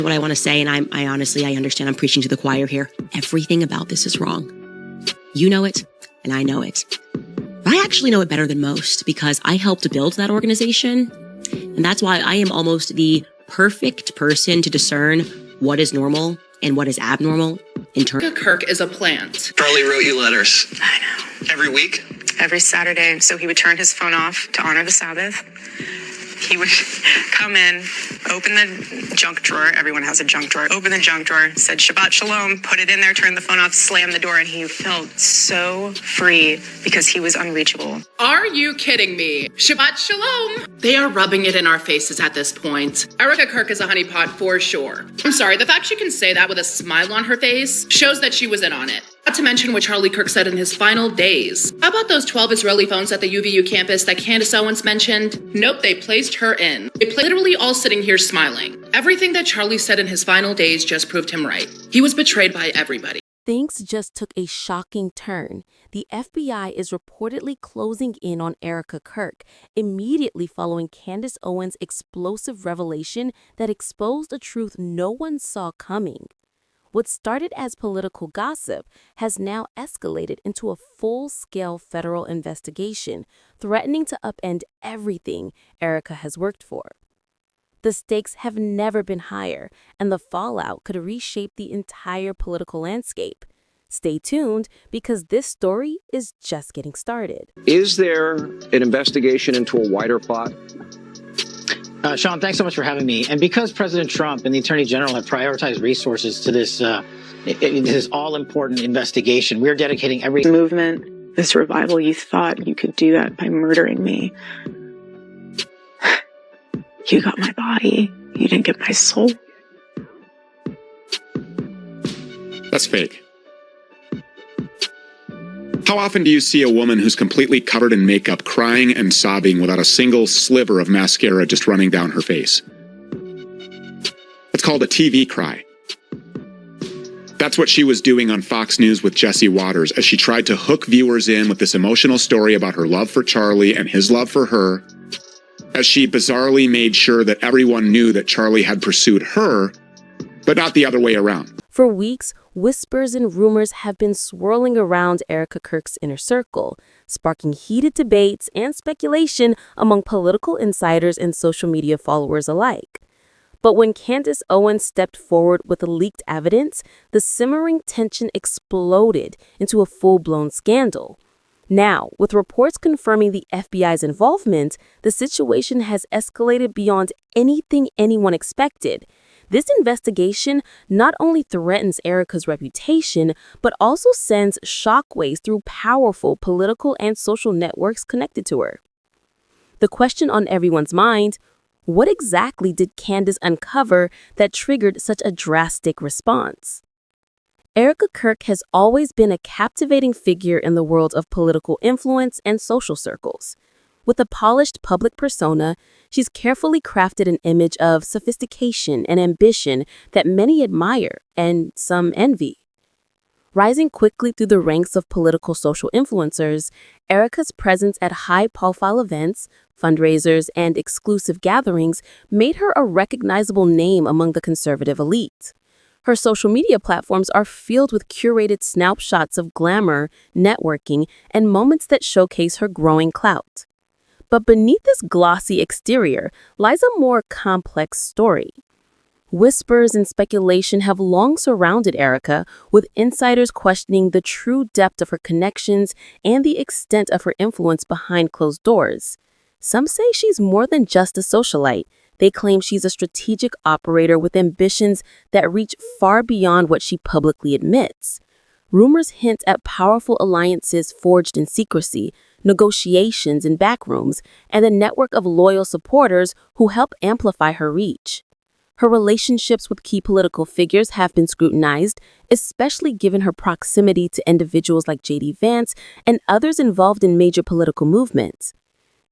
What I want to say, and I honestly, I understand I'm preaching to the choir here. Everything about this is wrong. You know it, and I know it. But I actually know it better than most because I helped build that organization. And that's why I am almost the perfect person to discern what is normal and what is abnormal in terms. Erika Kirk is a plant. Charlie wrote you letters. I know. Every week? Every Saturday. So he would turn his phone off to honor the Sabbath. He would come in, open the junk drawer. Everyone has a junk drawer. Open the junk drawer, said Shabbat Shalom, put it in there, turn the phone off, slam the door, and he felt so free because he was unreachable. Are you kidding me? Shabbat Shalom. They are rubbing it in our faces at this point. Erika Kirk is a honeypot for sure. I'm sorry, the fact she can say that with a smile on her face shows that she was in on it. Not to mention what Charlie Kirk said in his final days. How about those 12 Israeli phones at the UVU campus that Candace Owens mentioned? Nope, they placed her in. Literally all sitting here smiling. Everything that Charlie said in his final days just proved him right. He was betrayed by everybody. Things just took a shocking turn. The FBI is reportedly closing in on Erika Kirk immediately following Candace Owens' explosive revelation that exposed a truth no one saw coming. What started as political gossip has now escalated into a full-scale federal investigation, threatening to upend everything Erika has worked for. The stakes have never been higher, and the fallout could reshape the entire political landscape. Stay tuned, because this story is just getting started. Is there an investigation into a wider plot? Sean, thanks so much for having me. And because President Trump and the Attorney General have prioritized resources to this all-important investigation, we're dedicating every Movement, this revival, you thought you could do that by murdering me. You got my body. You didn't get my soul. That's fake. How often do you see a woman who's completely covered in makeup crying and sobbing without a single sliver of mascara just running down her face? It's called a TV cry. That's what she was doing on Fox News with Jesse Waters as she tried to hook viewers in with this emotional story about her love for Charlie and his love for her, as she bizarrely made sure that everyone knew that Charlie had pursued her, but not the other way around. For weeks, whispers and rumors have been swirling around Erika Kirk's inner circle, sparking heated debates and speculation among political insiders and social media followers alike. But when Candace Owens stepped forward with leaked evidence, the simmering tension exploded into a full-blown scandal. Now, with reports confirming the FBI's involvement, the situation has escalated beyond anything anyone expected. This investigation not only threatens Erika's reputation, but also sends shockwaves through powerful political and social networks connected to her. The question on everyone's mind: what exactly did Candace uncover that triggered such a drastic response? Erika Kirk has always been a captivating figure in the world of political influence and social circles. With a polished public persona, she's carefully crafted an image of sophistication and ambition that many admire and some envy. Rising quickly through the ranks of political social influencers, Erika's presence at high-profile events, fundraisers, and exclusive gatherings made her a recognizable name among the conservative elite. Her social media platforms are filled with curated snapshots of glamour, networking, and moments that showcase her growing clout. But beneath this glossy exterior lies a more complex story. Whispers and speculation have long surrounded Erika, with insiders questioning the true depth of her connections and the extent of her influence behind closed doors. Some say she's more than just a socialite. They claim she's a strategic operator with ambitions that reach far beyond what she publicly admits. Rumors hint at powerful alliances forged in secrecy, negotiations in backrooms, and a network of loyal supporters who help amplify her reach. Her relationships with key political figures have been scrutinized, especially given her proximity to individuals like Vance and others involved in major political movements.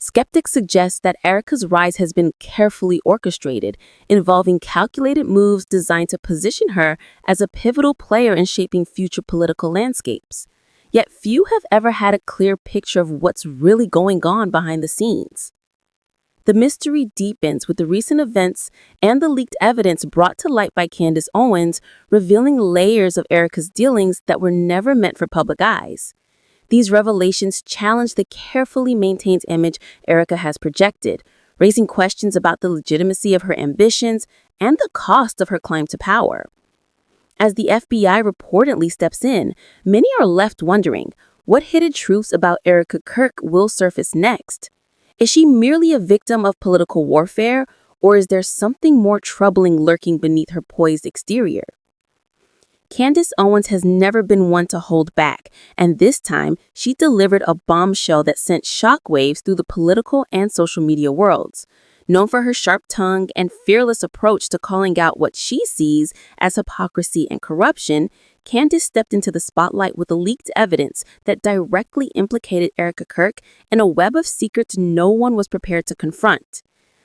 Skeptics suggest that Erika's rise has been carefully orchestrated, involving calculated moves designed to position her as a pivotal player in shaping future political landscapes. Yet few have ever had a clear picture of what's really going on behind the scenes. The mystery deepens with the recent events and the leaked evidence brought to light by Candace Owens, revealing layers of Erika's dealings that were never meant for public eyes. These revelations challenge the carefully maintained image Erika has projected, raising questions about the legitimacy of her ambitions and the cost of her climb to power. As the FBI reportedly steps in, many are left wondering what hidden truths about Erika Kirk will surface next. Is she merely a victim of political warfare, or is there something more troubling lurking beneath her poised exterior? Candace Owens has never been one to hold back, and this time she delivered a bombshell that sent shockwaves through the political and social media worlds. Known for her sharp tongue and fearless approach to calling out what she sees as hypocrisy and corruption, Candace stepped into the spotlight with leaked evidence that directly implicated Erika Kirk in a web of secrets no one was prepared to confront.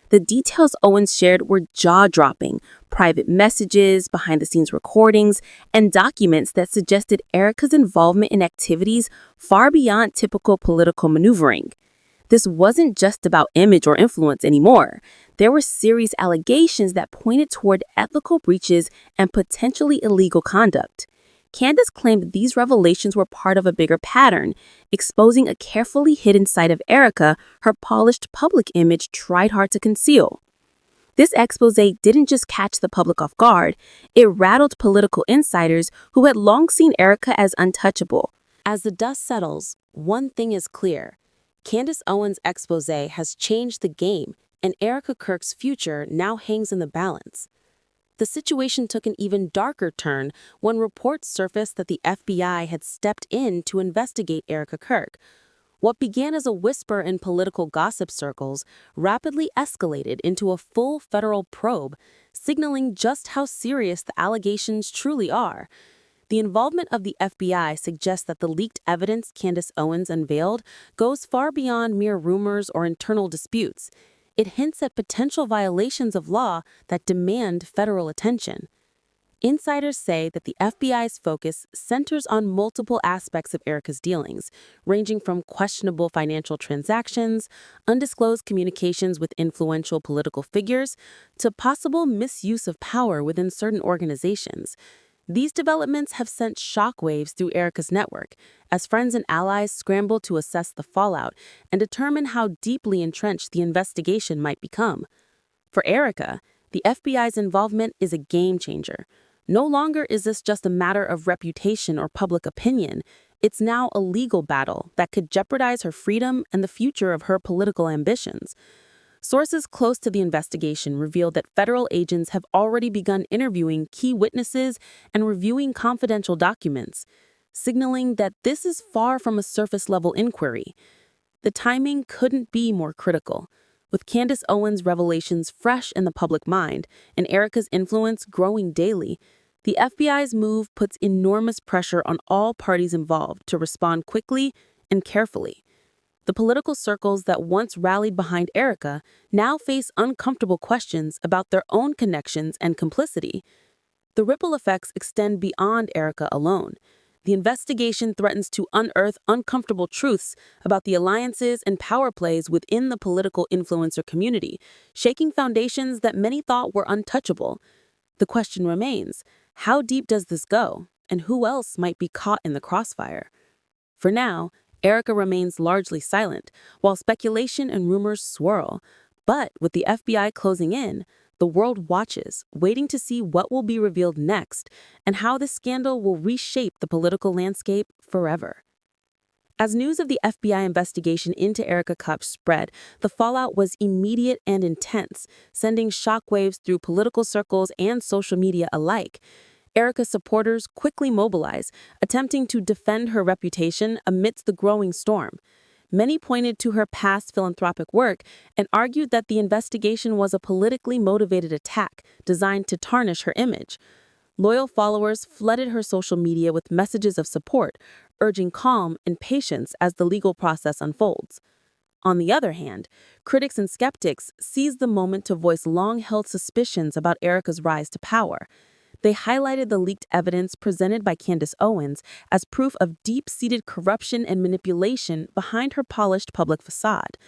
The details Owens shared were jaw-dropping: private messages, behind-the-scenes recordings, and documents that suggested Erika's involvement in activities far beyond typical political maneuvering. This wasn't just about image or influence anymore. There were serious allegations that pointed toward ethical breaches and potentially illegal conduct. Candace claimed these revelations were part of a bigger pattern, exposing a carefully hidden side of Erika her polished public image tried hard to conceal. This expose didn't just catch the public off guard, it rattled political insiders who had long seen Erika as untouchable. As the dust settles, one thing is clear. Candace Owens' expose has changed the game, and Erika Kirk's future now hangs in the balance. The situation took an even darker turn when reports surfaced that the FBI had stepped in to investigate Erika Kirk. What began as a whisper in political gossip circles rapidly escalated into a full federal probe, signaling just how serious the allegations truly are. The involvement of the FBI suggests that the leaked evidence Candace Owens unveiled goes far beyond mere rumors or internal disputes. It hints at potential violations of law that demand federal attention. Insiders say that the FBI's focus centers on multiple aspects of Erika's dealings, ranging from questionable financial transactions, undisclosed communications with influential political figures, to possible misuse of power within certain organizations. These developments have sent shockwaves through Erika's network, as friends and allies scramble to assess the fallout and determine how deeply entrenched the investigation might become. For Erika, the FBI's involvement is a game changer. No longer is this just a matter of reputation or public opinion. It's now a legal battle that could jeopardize her freedom and the future of her political ambitions. Sources close to the investigation revealed that federal agents have already begun interviewing key witnesses and reviewing confidential documents, signaling that this is far from a surface-level inquiry. The timing couldn't be more critical. With Candace Owens' revelations fresh in the public mind and Erika's influence growing daily, the FBI's move puts enormous pressure on all parties involved to respond quickly and carefully. The political circles that once rallied behind Erika now face uncomfortable questions about their own connections and complicity. The ripple effects extend beyond Erika alone. The investigation threatens to unearth uncomfortable truths about the alliances and power plays within the political influencer community, shaking foundations that many thought were untouchable. The question remains, how deep does this go, and who else might be caught in the crossfire? For now, Erika remains largely silent, while speculation and rumors swirl. But with the FBI closing in, the world watches, waiting to see what will be revealed next and how this scandal will reshape the political landscape forever. As news of the FBI investigation into Erika Kirk spread, the fallout was immediate and intense, sending shockwaves through political circles and social media alike. Erika's supporters quickly mobilized, attempting to defend her reputation amidst the growing storm. Many pointed to her past philanthropic work and argued that the investigation was a politically motivated attack designed to tarnish her image. Loyal followers flooded her social media with messages of support, urging calm and patience as the legal process unfolds. On the other hand, critics and skeptics seized the moment to voice long-held suspicions about Erika's rise to power. They highlighted the leaked evidence presented by Candace Owens as proof of deep-seated corruption and manipulation behind her polished public facade.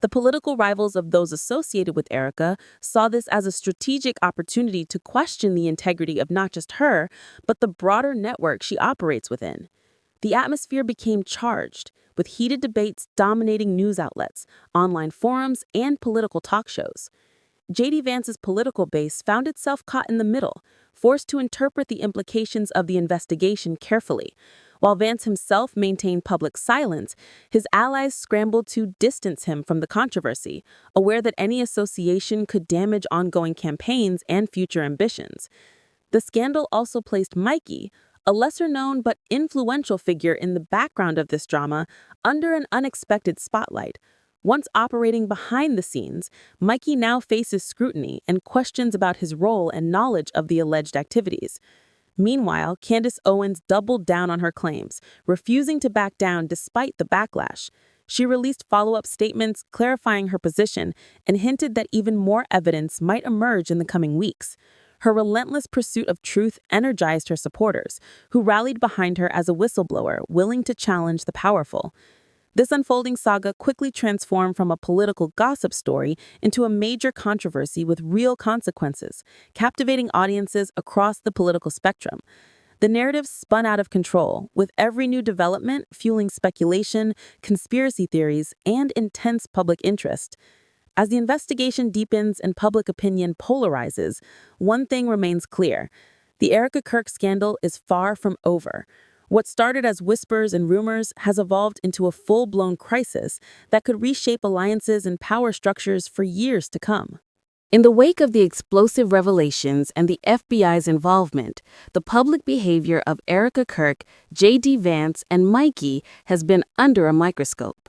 The political rivals of those associated with Erika saw this as a strategic opportunity to question the integrity of not just her, but the broader network she operates within. The atmosphere became charged, with heated debates dominating news outlets, online forums, and political talk shows. J.D. Vance's political base found itself caught in the middle, forced to interpret the implications of the investigation carefully. While Vance himself maintained public silence, his allies scrambled to distance him from the controversy, aware that any association could damage ongoing campaigns and future ambitions. The scandal also placed Mikey, a lesser-known but influential figure in the background of this drama, under an unexpected spotlight. Once operating behind the scenes, Mikey now faces scrutiny and questions about his role and knowledge of the alleged activities. Meanwhile, Candace Owens doubled down on her claims, refusing to back down despite the backlash. She released follow-up statements clarifying her position and hinted that even more evidence might emerge in the coming weeks. Her relentless pursuit of truth energized her supporters, who rallied behind her as a whistleblower willing to challenge the powerful. This unfolding saga quickly transformed from a political gossip story into a major controversy with real consequences, captivating audiences across the political spectrum. The narrative spun out of control, with every new development fueling speculation, conspiracy theories, and intense public interest. As the investigation deepens and public opinion polarizes, one thing remains clear: the Erika Kirk scandal is far from over. What started as whispers and rumors has evolved into a full-blown crisis that could reshape alliances and power structures for years to come. In the wake of the explosive revelations and the FBI's involvement, the public behavior of Erika Kirk, J.D. Vance, and Mikey has been under a microscope.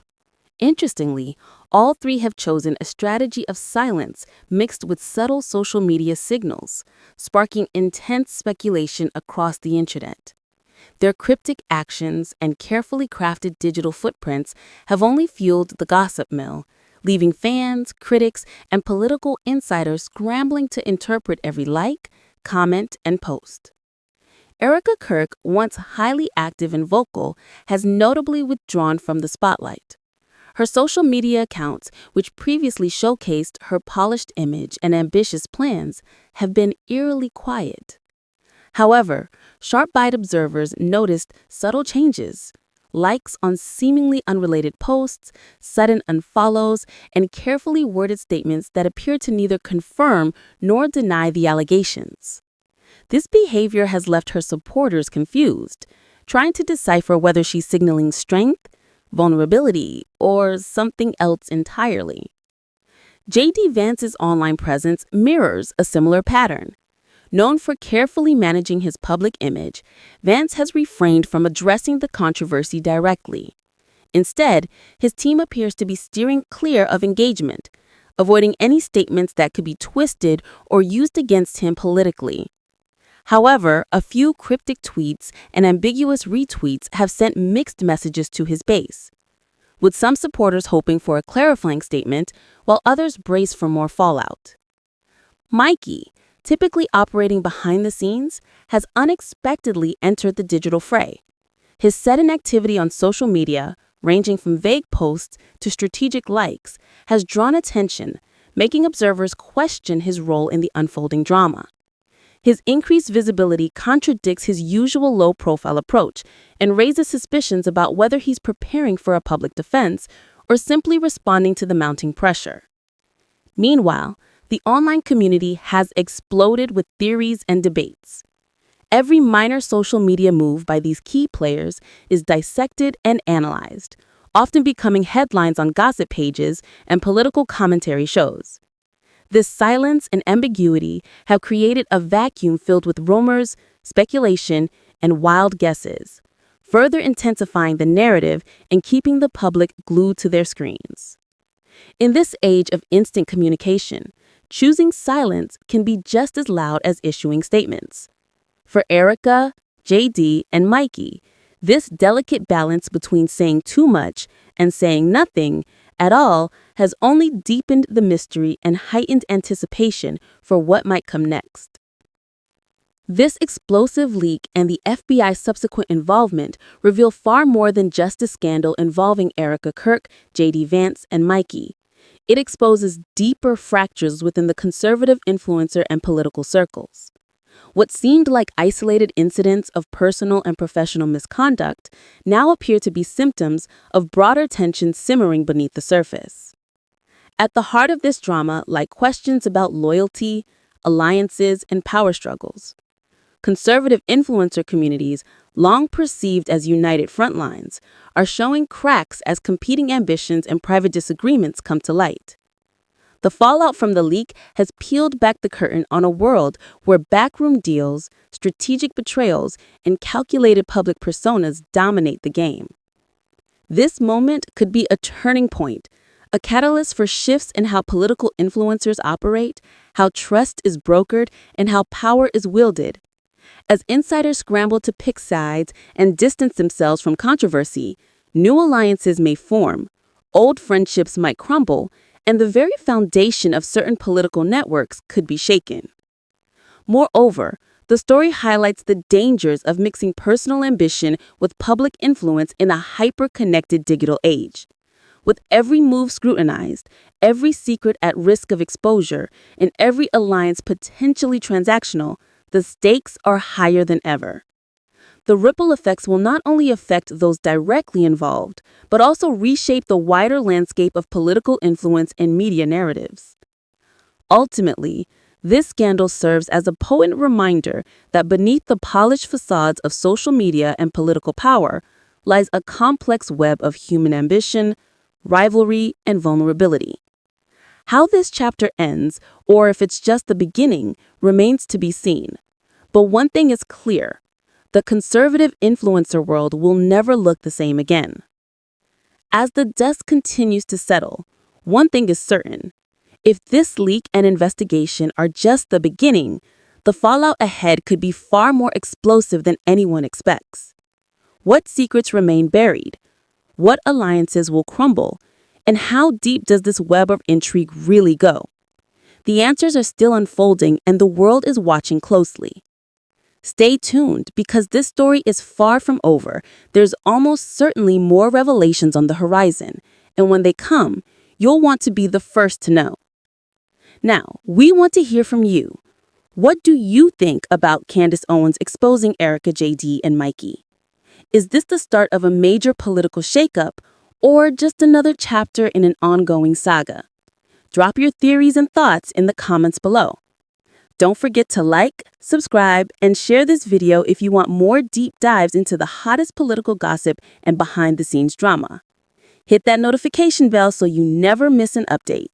Interestingly, all three have chosen a strategy of silence mixed with subtle social media signals, sparking intense speculation across the internet. Their cryptic actions and carefully crafted digital footprints have only fueled the gossip mill, leaving fans, critics, and political insiders scrambling to interpret every like, comment, and post. Erika Kirk, once highly active and vocal, has notably withdrawn from the spotlight. Her social media accounts, which previously showcased her polished image and ambitious plans, have been eerily quiet. However, sharp-eyed observers noticed subtle changes: likes on seemingly unrelated posts, sudden unfollows, and carefully worded statements that appear to neither confirm nor deny the allegations. This behavior has left her supporters confused, trying to decipher whether she's signaling strength, vulnerability, or something else entirely. J.D. Vance's online presence mirrors a similar pattern. Known for carefully managing his public image, Vance has refrained from addressing the controversy directly. Instead, his team appears to be steering clear of engagement, avoiding any statements that could be twisted or used against him politically. However, a few cryptic tweets and ambiguous retweets have sent mixed messages to his base, with some supporters hoping for a clarifying statement, while others brace for more fallout. Mikey, typically operating behind the scenes, has unexpectedly entered the digital fray. His sudden activity on social media, ranging from vague posts to strategic likes, has drawn attention, making observers question his role in the unfolding drama. His increased visibility contradicts his usual low-profile approach and raises suspicions about whether he's preparing for a public defense or simply responding to the mounting pressure. Meanwhile, the online community has exploded with theories and debates. Every minor social media move by these key players is dissected and analyzed, often becoming headlines on gossip pages and political commentary shows. This silence and ambiguity have created a vacuum filled with rumors, speculation, and wild guesses, further intensifying the narrative and keeping the public glued to their screens. In this age of instant communication, choosing silence can be just as loud as issuing statements. For Erika, J.D., and Mikey, this delicate balance between saying too much and saying nothing at all has only deepened the mystery and heightened anticipation for what might come next. This explosive leak and the FBI's subsequent involvement reveal far more than just a scandal involving Erika Kirk, J.D. Vance, and Mikey. It exposes deeper fractures within the conservative influencer and political circles. What seemed like isolated incidents of personal and professional misconduct now appear to be symptoms of broader tension simmering beneath the surface. At the heart of this drama lie questions about loyalty, alliances, and power struggles. Conservative influencer communities, long perceived as united frontlines, are showing cracks as competing ambitions and private disagreements come to light. The fallout from the leak has peeled back the curtain on a world where backroom deals, strategic betrayals, and calculated public personas dominate the game. This moment could be a turning point, a catalyst for shifts in how political influencers operate, how trust is brokered, and how power is wielded. As insiders scramble to pick sides and distance themselves from controversy, new alliances may form, old friendships might crumble, and the very foundation of certain political networks could be shaken. Moreover, the story highlights the dangers of mixing personal ambition with public influence in a hyper-connected digital age. With every move scrutinized, every secret at risk of exposure, and every alliance potentially transactional, the stakes are higher than ever. The ripple effects will not only affect those directly involved, but also reshape the wider landscape of political influence and media narratives. Ultimately, this scandal serves as a potent reminder that beneath the polished facades of social media and political power lies a complex web of human ambition, rivalry, and vulnerability. How this chapter ends, or if it's just the beginning, remains to be seen. But one thing is clear. The conservative influencer world will never look the same again. As the dust continues to settle, one thing is certain. If this leak and investigation are just the beginning, the fallout ahead could be far more explosive than anyone expects. What secrets remain buried? What alliances will crumble? And how deep does this web of intrigue really go? The answers are still unfolding, and the world is watching closely. Stay tuned, because this story is far from over. There's almost certainly more revelations on the horizon, and when they come, you'll want to be the first to know. Now, we want to hear from you. What do you think about Candace Owens exposing Erika, JD, and Mikey? Is this the start of a major political shakeup, or just another chapter in an ongoing saga? Drop your theories and thoughts in the comments below. Don't forget to like, subscribe, and share this video if you want more deep dives into the hottest political gossip and behind-the-scenes drama. Hit that notification bell so you never miss an update.